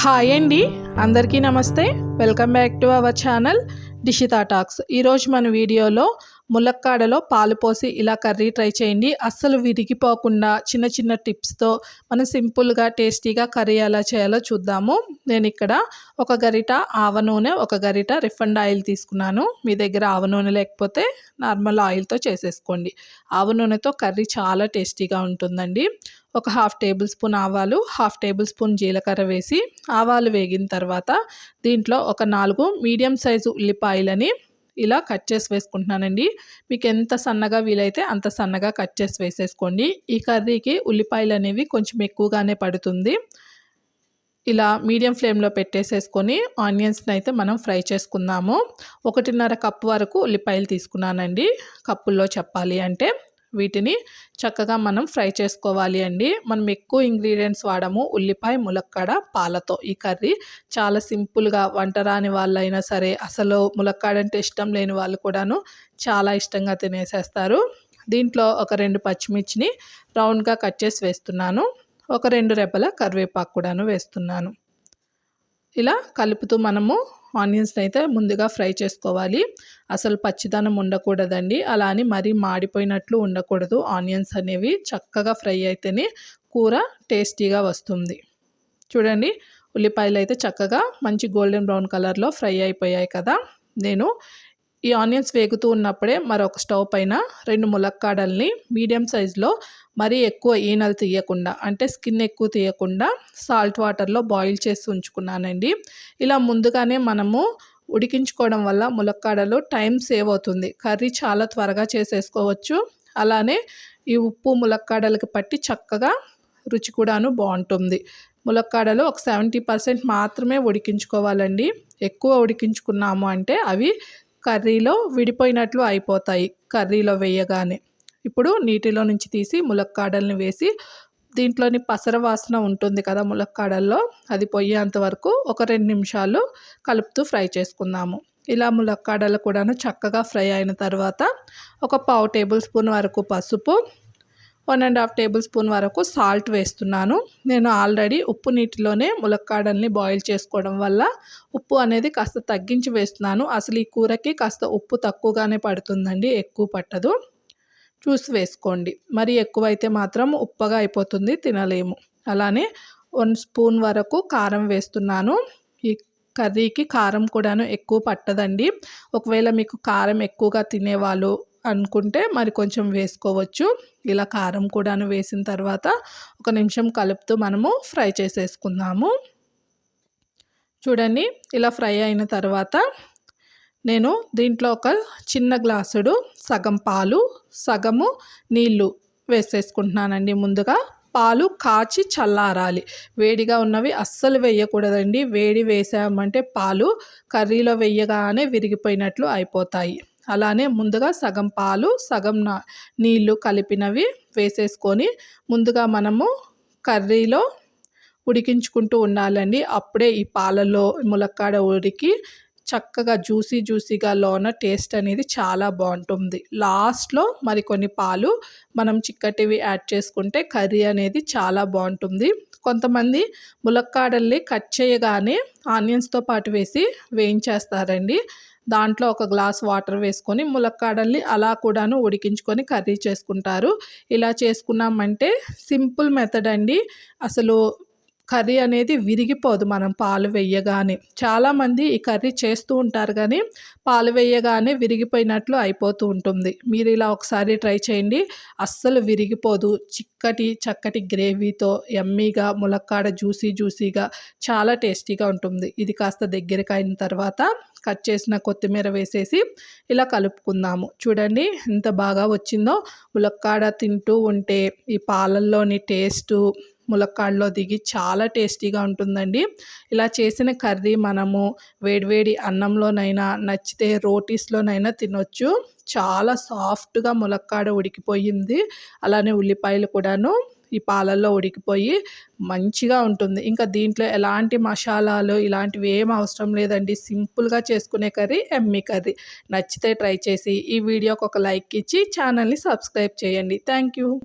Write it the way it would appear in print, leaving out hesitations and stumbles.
Hi అండి, అందరికీ నమస్తే. Welcome back to our channel Dishita talks. ఈరోజు మన వీడియోలో ములక్కాడలో పాలు పోసి ఇలా కర్రీ ట్రై చేయండి. అస్సలు విరిగిపోకుండా చిన్న చిన్న టిప్స్తో మనం సింపుల్గా టేస్టీగా కర్రీ ఎలా చేయాలో చూద్దాము. నేను ఇక్కడ ఒక గరిట ఆవ నూనె, ఒక గరిట రిఫైండ్ ఆయిల్ తీసుకున్నాను. మీ దగ్గర ఆవ నూనె లేకపోతే నార్మల్ ఆయిల్తో చేసేసుకోండి. ఆవ నూనెతో కర్రీ చాలా టేస్టీగా ఉంటుందండి. ఒక హాఫ్ టేబుల్ స్పూన్ ఆవాలు, హాఫ్ టేబుల్ స్పూన్ జీలకర్ర వేసి ఆవాలు వేగిన తర్వాత దీంట్లో ఒక 4 మీడియం సైజు ఉల్లిపాయలని ఇలా కట్ చేసి వేసుకుంటున్నానండి. మీకు ఎంత సన్నగా వీలైతే అంత సన్నగా కట్ చేసి వేసేసుకోండి. ఈ కర్రీకి ఉల్లిపాయలు అనేవి కొంచెం ఎక్కువగానే పడుతుంది. ఇలా మీడియం ఫ్లేమ్లో పెట్టేసేసుకొని ఆనియన్స్ని అయితే మనం ఫ్రై చేసుకుందాము. 1.5 కప్పు వరకు ఉల్లిపాయలు తీసుకున్నానండి. కప్పుల్లో చెప్పాలి అంటే వీటిని చక్కగా మనం ఫ్రై చేసుకోవాలి అండి. మనం ఎక్కువ ఇంగ్రీడియంట్స్ వాడము. ఉల్లిపాయ, ములక్కాడ, పాలతో ఈ కర్రీ చాలా సింపుల్గా వంట రాని వాళ్ళైనా సరే, అసలు ములక్కాడ అంటే ఇష్టం లేని వాళ్ళు కూడాను చాలా ఇష్టంగా తినేసేస్తారు. దీంట్లో ఒక 2 పచ్చిమిర్చిని రౌండ్గా కట్ చేసి వేస్తున్నాను. ఒక 2 రెబ్బల కరివేపాకు కూడాను వేస్తున్నాను. ఇలా కలుపుతూ మనము ఆనియన్స్ని అయితే ముందుగా ఫ్రై చేసుకోవాలి. అసలు పచ్చిదనం ఉండకూడదండి. అలా అని మరీ మాడిపోయినట్లు ఉండకూడదు. ఆనియన్స్ అనేవి చక్కగా ఫ్రై అయితేనే కూర టేస్టీగా వస్తుంది. చూడండి, ఉల్లిపాయలు అయితే చక్కగా మంచి గోల్డెన్ బ్రౌన్ కలర్లో ఫ్రై అయిపోయాయి కదా. నేను ఈ ఆనియన్స్ వేగుతూ ఉన్నప్పుడే మరొక స్టవ్ పైన 2 ములక్కాడల్ని మీడియం సైజులో, మరీ ఎక్కువ ఈనెలు తీయకుండా, అంటే స్కిన్ ఎక్కువ తీయకుండా సాల్ట్ వాటర్లో బాయిల్ చేసి ఉంచుకున్నానండి. ఇలా ముందుగానే మనము ఉడికించుకోవడం వల్ల ములక్కాడలో టైం సేవ్ అవుతుంది. కర్రీ చాలా త్వరగా చేసేసుకోవచ్చు. అలానే ఈ ఉప్పు ములక్కాడలకి పట్టి చక్కగా రుచి కూడాను బాగుంటుంది. ములక్కాడలు ఒక 70% మాత్రమే ఉడికించుకోవాలండి. ఎక్కువ ఉడికించుకున్నాము అంటే అవి కర్రీలో విడిపోయినట్లు అయిపోతాయి కర్రీలో వేయగానే. ఇప్పుడు నీటిలో నుంచి తీసి ములక్కాడల్ని వేసి దీంట్లోని పసర వాసన ఉంటుంది కదా ములక్కాడల్లో, అది పోయేంత వరకు ఒక 2 నిమిషాలు కలుపుతూ ఫ్రై చేసుకుందాము. ఇలా ములక్కాడలు కూడాను చక్కగా ఫ్రై అయిన తర్వాత ఒక పావు టేబుల్ స్పూన్ వరకు పసుపు, 1.5 టేబుల్ స్పూన్ వరకు సాల్ట్ వేస్తున్నాను. నేను ఆల్రెడీ ఉప్పు నీటిలోనే ములక్కాడల్ని బాయిల్ చేసుకోవడం వల్ల ఉప్పు అనేది కాస్త తగ్గించి వేస్తున్నాను. అసలు ఈ కూరకి కాస్త ఉప్పు తక్కువగానే పడుతుందండి, ఎక్కువ పట్టదు. చూసి వేసుకోండి. మరి ఎక్కువైతే మాత్రం ఉప్పగా అయిపోతుంది, తినలేము. అలానే 1 స్పూన్ వరకు కారం వేస్తున్నాను. ఈ కర్రీకి కారం కూడాను ఎక్కువ పట్టదండి. ఒకవేళ మీకు కారం ఎక్కువగా తినేవాళ్ళు అనుకుంటే మరి కొంచెం వేసుకోవచ్చు. ఇలా కారం కూడాను వేసిన తర్వాత ఒక నిమిషం కలుపుతూ మనము ఫ్రై చేసేసుకుందాము. చూడండి, ఇలా ఫ్రై అయిన తర్వాత నేను దీంట్లో ఒక చిన్న గ్లాసుడు సగం పాలు, సగము నీళ్ళు వేసేసుకుంటున్నానండి. ముందుగా పాలు కాచి చల్లారాలి. వేడిగా ఉన్నవి అస్సలు వేయకూడదండి. వేడి వేసామంటే పాలు కర్రీలో వేయగానే విరిగిపోయినట్లు అయిపోతాయి. అలానే ముందుగా సగం పాలు, సగం నీళ్ళు కలిపినవి వేసేసుకొని ముందుగా మనము కర్రీలో ఉడికించుకుంటూ ఉండాలండి. అప్పుడే ఈ పాలలో ములక్కాడ ఉడికి చక్కగా జ్యూసీగా లోన టేస్ట్ అనేది చాలా బాగుంటుంది. లాస్ట్లో మరికొన్ని పాలు మనం చిక్కటివి యాడ్ చేసుకుంటే కర్రీ అనేది చాలా బాగుంటుంది. కొంతమంది ములక్కాడల్ని కట్ చేయగానే ఆనియన్స్తో పాటు వేసి వేయించేస్తారండి. దాంట్లో ఒక గ్లాస్ వాటర్ వేసుకొని ములక్కాడల్ని అలా కూడాను ఉడికించుకొని కర్రీ చేసుకుంటారు. ఇలా చేసుకున్నామంటే సింపుల్ మెథడ్ అండి. అసలు కర్రీ అనేది విరిగిపోదు మనం పాలు వేయగానే. చాలామంది ఈ కర్రీ చేస్తూ ఉంటారు కానీ పాలు వేయగానే విరిగిపోయినట్లు అయిపోతూ ఉంటుంది. మీరు ఇలా ఒకసారి ట్రై చేయండి, అస్సలు విరిగిపోదు. చక్కటి గ్రేవీతో యమ్మీగా ములక్కాడ జ్యూసీగా చాలా టేస్టీగా ఉంటుంది. ఇది కాస్త దగ్గరికి అయిన తర్వాత కట్ చేసిన కొత్తిమీర వేసేసి ఇలా కలుపుకుందాము. చూడండి ఎంత బాగా వచ్చిందో. ములక్కాడ తింటూ ఉంటే ఈ పాలల్లోని టేస్టు ములక్కాడలో దిగి చాలా టేస్టీగా ఉంటుందండి. ఇలా చేసిన కర్రీ మనము వేడివేడి అన్నంలోనైనా, నచ్చితే రోటీస్లోనైనా తినొచ్చు. చాలా సాఫ్ట్గా ములక్కాడ ఉడికిపోయింది. అలానే ఉల్లిపాయలు కూడాను ఈ పాలల్లో ఉడికిపోయి మంచిగా ఉంటుంది. ఇంకా దీంట్లో ఎలాంటి మసాలాలు ఇలాంటివి ఏం అవసరం లేదండి. సింపుల్గా చేసుకునే కర్రీ యమ్మీ కర్రీ. నచ్చితే ట్రై చేసి ఈ వీడియోకి ఒక లైక్ ఇచ్చి ఛానల్ని సబ్స్క్రైబ్ చేయండి. Thank you.